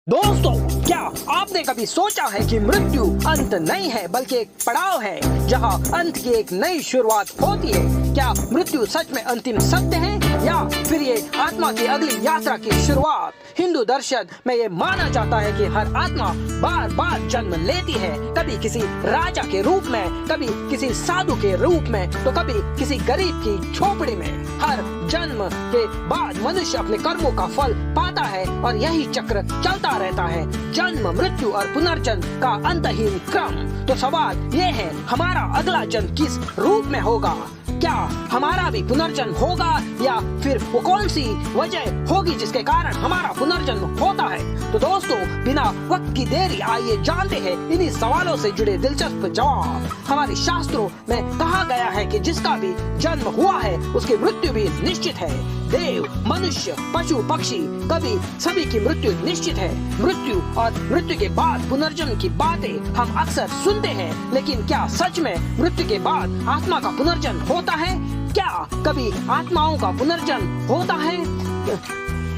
दोस्तों, क्या आपने कभी सोचा है कि मृत्यु अंत नहीं है बल्कि एक पड़ाव है जहां अंत की एक नई शुरुआत होती है? क्या मृत्यु सच में अंतिम सत्य है या फिर ये आत्मा की अगली यात्रा की शुरुआत? हिंदू दर्शन में ये माना जाता है कि हर आत्मा बार बार जन्म लेती है, कभी किसी राजा के रूप में, कभी किसी साधु के रूप में, तो कभी किसी गरीब की झोपड़ी में। हर जन्म के बाद मनुष्य अपने कर्मों का फल पाता है और यही चक्र चलता रहता है, जन्म, मृत्यु और पुनर्जन्म का अंतहीन क्रम। तो सवाल ये है, हमारा अगला जन्म किस रूप में होगा? क्या हमारा भी पुनर्जन्म होगा या फिर वो कौन सी वजह होगी जिसके कारण हमारा पुनर्जन्म होता है? तो दोस्तों, बिना वक्त की देरी आइए जानते हैं इन्हीं सवालों से जुड़े दिलचस्प जवाब। हमारे शास्त्रों में कहा गया है कि जिसका भी जन्म हुआ है उसकी मृत्यु भी निश्चित है। देव, मनुष्य, पशु, पक्षी, कभी सभी की मृत्यु निश्चित है। मृत्यु और मृत्यु के बाद पुनर्जन्म की बातें हम अक्सर सुनते हैं, लेकिन क्या सच में मृत्यु के बाद आत्मा का पुनर्जन्म होता है? क्या कभी आत्माओं का पुनर्जन्म होता है?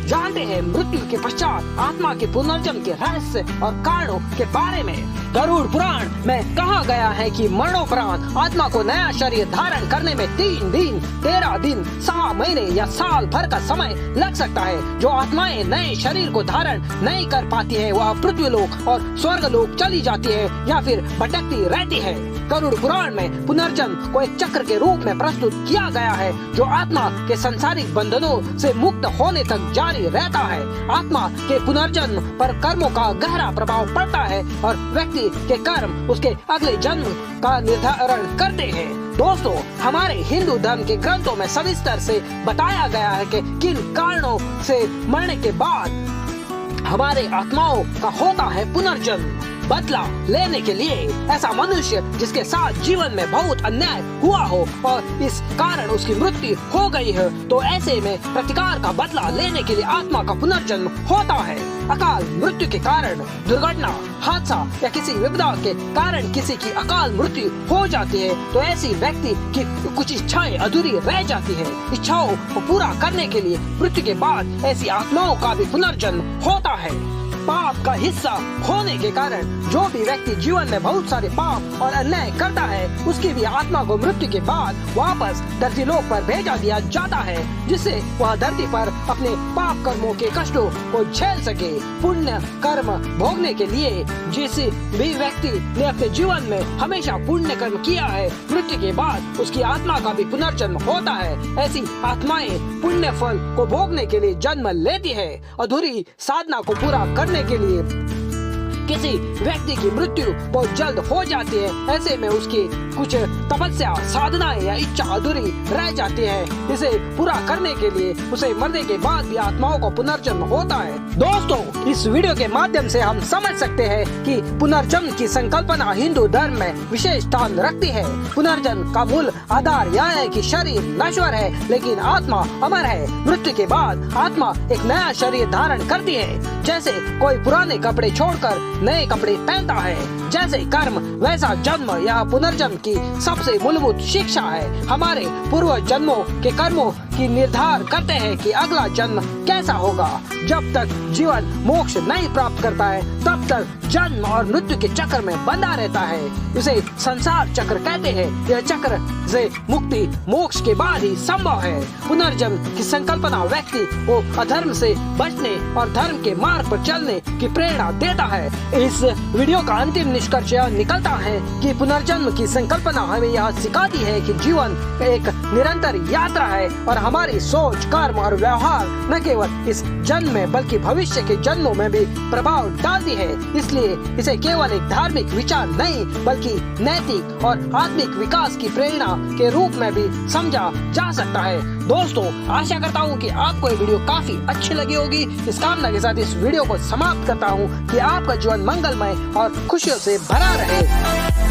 जानते हैं मृत्यु के पश्चात आत्मा के पुनर्जन्म के रहस्य और कारणों के बारे में। गरुड़ पुराण में कहा गया है कि मरणोपरांत आत्मा को नया शरीर धारण करने में 3 दिन, 13 दिन, 6 महीने या साल भर का समय लग सकता है। जो आत्माएं नए शरीर को धारण नहीं कर पाती है वह पृथ्वीलोक और स्वर्गलोक चली जाती है या फिर भटकती रहती है। गरुड़ पुराण में पुनर्जन्म को एक चक्र के रूप में प्रस्तुत किया गया है जो आत्मा के सांसारिक बंधनों से मुक्त होने तक जारी रहता है। आत्मा के पुनर्जन्म पर कर्मों का गहरा प्रभाव पड़ता है और व्यक्ति के कर्म उसके अगले जन्म का निर्धारण करते हैं। दोस्तों, हमारे हिंदू धर्म के ग्रंथों में सविस्तर से बताया गया है कि किन कारणों से मरने के बाद हमारे आत्माओं का होता है पुनर्जन्म। बदला लेने के लिए ऐसा मनुष्य जिसके साथ जीवन में बहुत अन्याय हुआ हो और इस कारण उसकी मृत्यु हो गई है, तो ऐसे में प्रतिकार का बदला लेने के लिए आत्मा का पुनर्जन्म होता है। अकाल मृत्यु के कारण, दुर्घटना, हादसा या किसी विपदा के कारण किसी की अकाल मृत्यु हो जाती है, तो ऐसी व्यक्ति की कुछ इच्छाएं अधूरी रह जाती है। इच्छाओं को पूरा करने के लिए मृत्यु के बाद ऐसी आत्माओं का भी पुनर्जन्म होता है। पाप का हिस्सा होने के कारण जो भी व्यक्ति जीवन में बहुत सारे पाप और अन्याय करता है उसकी भी आत्मा को मृत्यु के बाद वापस धरती लोक पर भेजा दिया जाता है, जिससे वह धरती पर अपने पाप कर्मों के कष्टों को झेल सके। पुण्य कर्म भोगने के लिए जिस भी व्यक्ति ने अपने जीवन में हमेशा पुण्य कर्म किया है, मृत्यु के बाद उसकी आत्मा का भी पुनर्जन्म होता है। ऐसी आत्माएं पुण्य फल को भोगने के लिए जन्म लेती है। अधूरी साधना को पूरा करने के लिए किसी व्यक्ति की मृत्यु बहुत जल्द हो जाती है, ऐसे में उसकी कुछ तपस्या, साधनाएं या इच्छा अधूरी रह जाती है। इसे पूरा करने के लिए उसे मरने के बाद भी आत्माओं को पुनर्जन्म होता है। दोस्तों, इस वीडियो के माध्यम से हम समझ सकते हैं कि पुनर्जन्म की संकल्पना हिंदू धर्म में विशेष स्थान रखती है। पुनर्जन्म का मूल आधार यह है कि शरीर नश्वर है लेकिन आत्मा अमर है। मृत्यु के बाद आत्मा एक नया शरीर धारण करती है। जैसे कोई पुराने कपड़े छोड़कर नए कपड़े पहनता है, जैसे कर्म वैसा जन्म, यह पुनर्जन्म की सबसे मूलभूत शिक्षा है। हमारे पूर्व जन्मों के कर्मों की निर्धार करते हैं कि अगला जन्म कैसा होगा। जब तक जीवन मोक्ष नहीं प्राप्त करता है तब तक जन्म और मृत्यु के चक्र में बंधा रहता है। इसे संसार चक्र कहते हैं। यह चक्र से मुक्ति मोक्ष के बाद ही संभव है। पुनर्जन्म की संकल्पना व्यक्ति को अधर्म से बचने और धर्म के मार्ग पर चलने की प्रेरणा देता है। इस वीडियो का अंतिम निष्कर्ष यह निकलता है कि पुनर्जन्म की संकल्पना हमें यह सिखाती है कि जीवन एक निरंतर यात्रा है और हमारी सोच, कर्म और व्यवहार न केवल इस जन्म में बल्कि भविष्य के जन्मों में भी प्रभाव डालती है। इसलिए इसे केवल एक धार्मिक विचार नहीं बल्कि नैतिक और आत्मिक विकास की प्रेरणा के रूप में भी समझा जा सकता है। दोस्तों, आशा करता हूँ कि आपको ये वीडियो काफी अच्छी लगी होगी। इस कामना के साथ इस वीडियो को समाप्त करता हूँ कि आपका जीवन मंगलमय और खुशियों से भरा रहे।